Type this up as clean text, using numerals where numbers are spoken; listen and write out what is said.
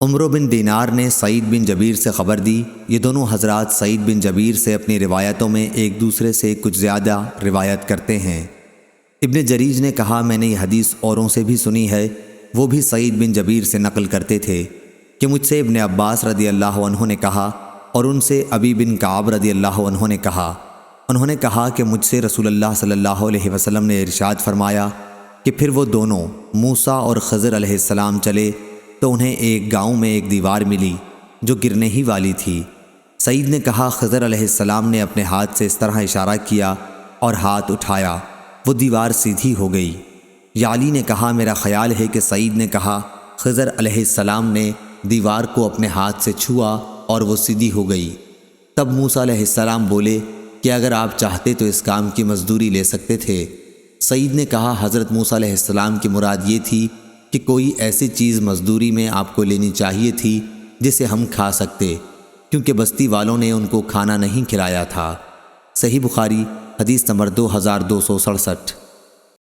عمرو بن دینار نے سعید بن جبیر سے خبر دی۔ یہ دونوں حضرات سعید بن جبیر سے اپنی روایتوں میں ایک دوسرے سے کچھ زیادہ روایت کرتے ہیں۔ ابن جریج نے کہا میں نے یہ حدیث اوروں سے بھی سنی ہے، وہ بھی سعید بن جبیر سے نقل کرتے تھے کہ مجھ سے ابن عباس رضی اللہ عنہ نے کہا اور ان سے ابی بن کعب رضی اللہ عنہ نے کہا۔ انہوں نے کہا کہ مجھ سے رسول اللہ صلی اللہ علیہ وسلم نے ارشاد فرمایا کہ پھر وہ دونوں موسیٰ اور خضر علیہ السلام چلے تو انہیں ایک گاؤں میں ایک دیوار ملی جو گرنے ہی والی تھی۔ سعید نے کہا خضر علیہ السلام نے اپنے ہاتھ سے اس طرح اشارہ کیا اور ہاتھ اٹھایا، وہ دیوار سیدھی ہو گئی۔ یعلی نے کہا میرا خیال ہے کہ سعید نے کہا خضر علیہ السلام نے دیوار کو اپنے ہاتھ سے چھوا اور وہ سیدھی ہو گئی۔ تب موسیٰ علیہ السلام بولے کہ اگر آپ چاہتے تو اس کام کی مزدوری لے سکتے تھے۔ سعید نے کہا حضرت موسیٰ علیہ السلام کی مراد یہ تھی کہ کوئی ایسی چیز مزدوری میں آپ کو لینی چاہیے تھی جسے ہم کھا سکتے، کیونکہ بستی والوں نے ان کو کھانا نہیں کھلایا تھا۔ صحیح بخاری حدیث نمبر 2267۔